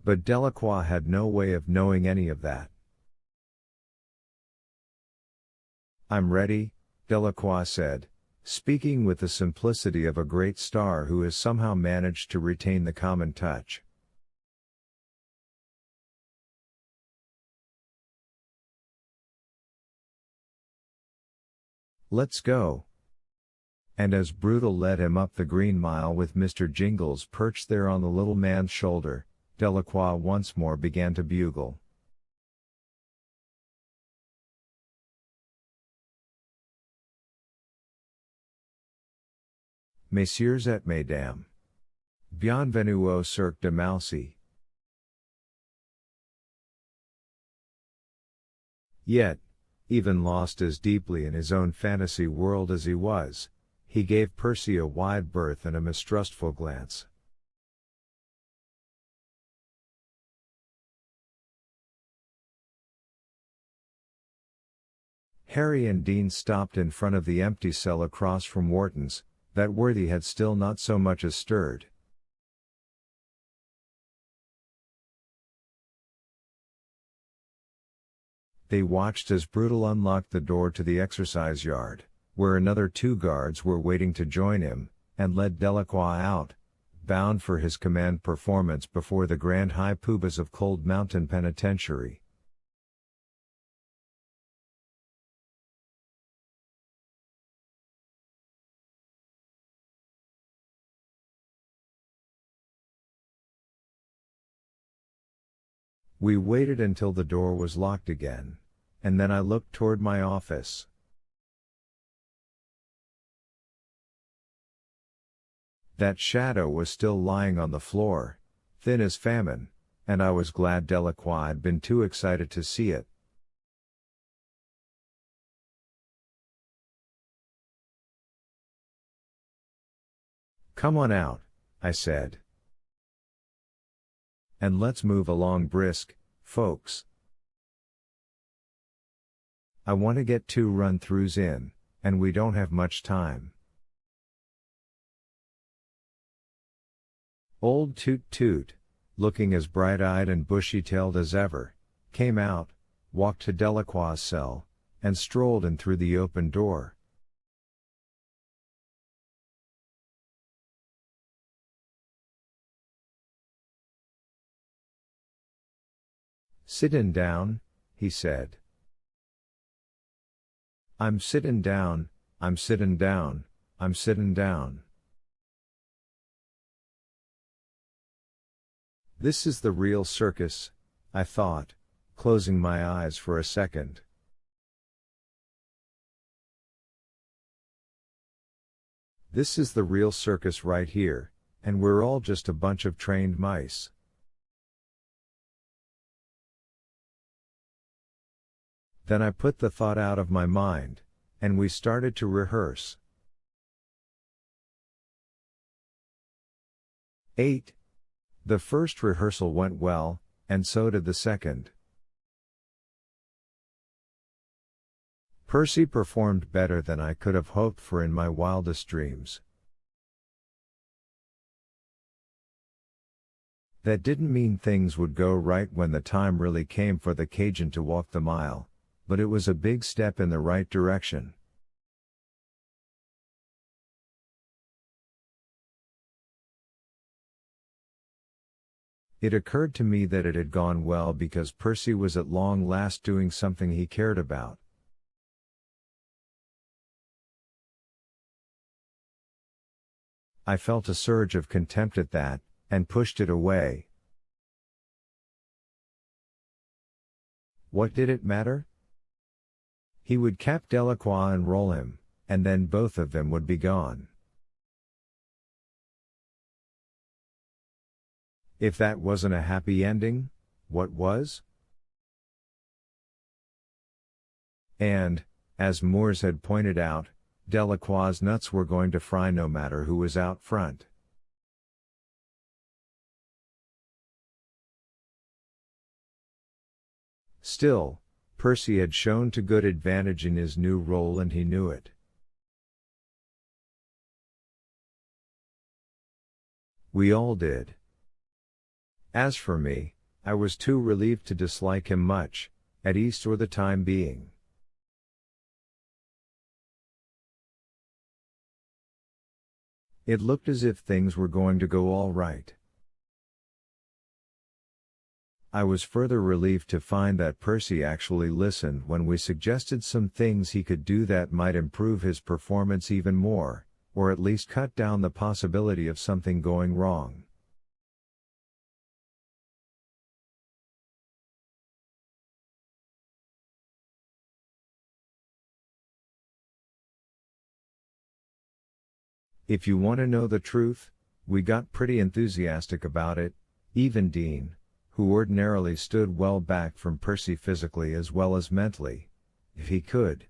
But Delacroix had no way of knowing any of that. "I'm ready," Delacroix said, speaking with the simplicity of a great star who has somehow managed to retain the common touch. "Let's go." And as Brutal led him up the Green Mile with Mr. Jingles perched there on the little man's shoulder, Delacroix once more began to bugle. "Messieurs et mesdames. Bienvenue au Cirque de Malcy." Yet, even lost as deeply in his own fantasy world as he was, he gave Percy a wide berth and a mistrustful glance. Harry and Dean stopped in front of the empty cell across from Wharton's. That worthy had still not so much as stirred. They watched as Brutal unlocked the door to the exercise yard, where another 2 guards were waiting to join him, and led Delacroix out, bound for his command performance before the grand high poobahs of Cold Mountain Penitentiary. We waited until the door was locked again, and then I looked toward my office. That shadow was still lying on the floor, thin as famine, and I was glad Delacroix had been too excited to see it. "Come on out," I said. "And let's move along brisk, folks. I want to get 2 run-throughs in, and we don't have much time." Old Toot Toot, looking as bright-eyed and bushy-tailed as ever, came out, walked to Delacroix's cell, and strolled in through the open door. "Sittin' down," he said. "I'm sittin' down, I'm sittin' down, I'm sittin' down." This is the real circus, I thought, closing my eyes for a second. This is the real circus right here, and we're all just a bunch of trained mice. Then I put the thought out of my mind, and we started to rehearse. 8. The first rehearsal went well, and so did the second. Percy performed better than I could have hoped for in my wildest dreams. That didn't mean things would go right when the time really came for the Cajun to walk the mile, but it was a big step in the right direction. It occurred to me that it had gone well because Percy was at long last doing something he cared about. I felt a surge of contempt at that, and pushed it away. What did it matter? He would cap Delacroix and roll him, and then both of them would be gone. If that wasn't a happy ending, what was? And, as Moores had pointed out, Delacroix's nuts were going to fry no matter who was out front. Still, Percy had shown to good advantage in his new role and he knew it. We all did. As for me, I was too relieved to dislike him much, at least for the time being. It looked as if things were going to go all right. I was further relieved to find that Percy actually listened when we suggested some things he could do that might improve his performance even more, or at least cut down the possibility of something going wrong. If you want to know the truth, we got pretty enthusiastic about it, even Dean, who ordinarily stood well back from Percy physically as well as mentally, if he could.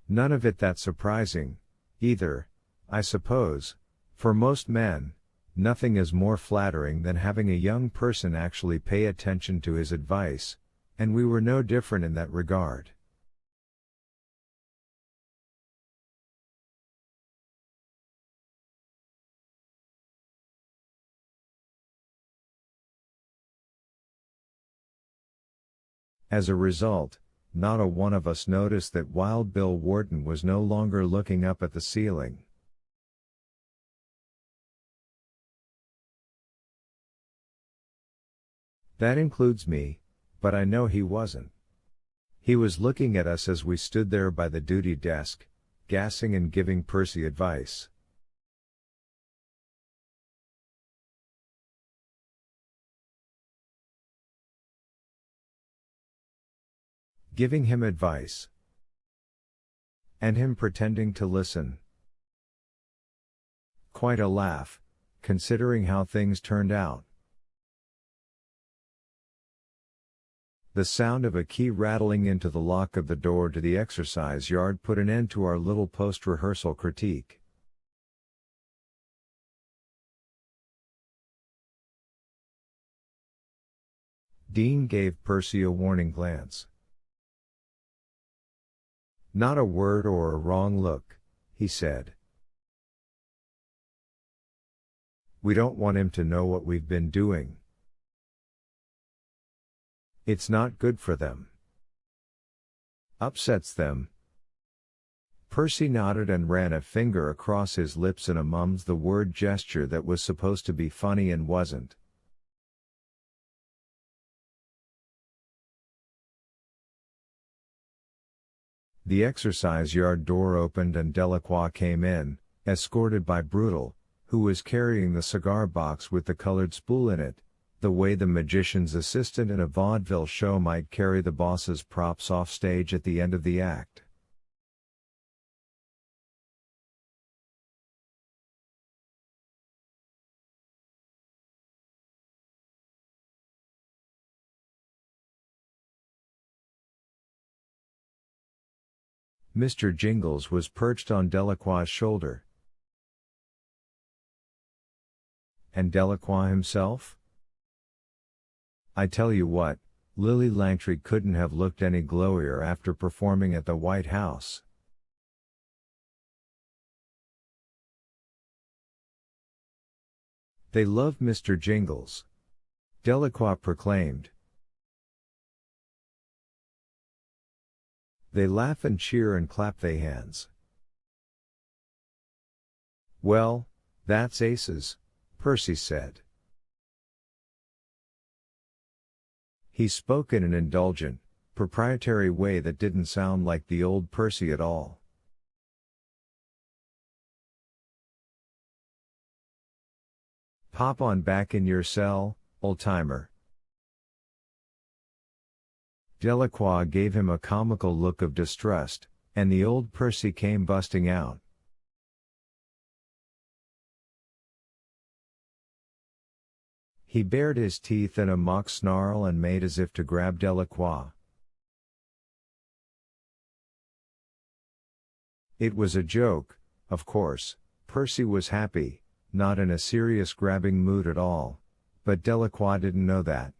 None of it that surprising, either, I suppose. For most men, nothing is more flattering than having a young person actually pay attention to his advice, and we were no different in that regard. As a result, not a one of us noticed that Wild Bill Wharton was no longer looking up at the ceiling. That includes me, but I know he wasn't. He was looking at us as we stood there by the duty desk, gassing and giving Percy advice. Giving him advice. And him pretending to listen. Quite a laugh, considering how things turned out. The sound of a key rattling into the lock of the door to the exercise yard put an end to our little post-rehearsal critique. Dean gave Percy a warning glance. "Not a word or a wrong look," he said. "We don't want him to know what we've been doing. It's not good for them. Upsets them." Percy nodded and ran a finger across his lips in a mum's the word gesture that was supposed to be funny and wasn't. The exercise yard door opened and Delacroix came in, escorted by Brutal, who was carrying the cigar box with the colored spool in it, the way the magician's assistant in a vaudeville show might carry the boss's props off stage at the end of the act. Mr. Jingles was perched on Delacroix's shoulder. And Delacroix himself? I tell you what, Lily Langtry couldn't have looked any glowier after performing at the White House. They love Mr. Jingles, Delacroix proclaimed. They laugh and cheer and clap they hands. Well, that's aces, Percy said. He spoke in an indulgent, proprietary way that didn't sound like the old Percy at all. Pop on back in your cell, old-timer. Delacroix gave him a comical look of distrust, and the old Percy came busting out. He bared his teeth in a mock snarl and made as if to grab Delacroix. It was a joke, of course. Percy was happy, not in a serious grabbing mood at all, but Delacroix didn't know that.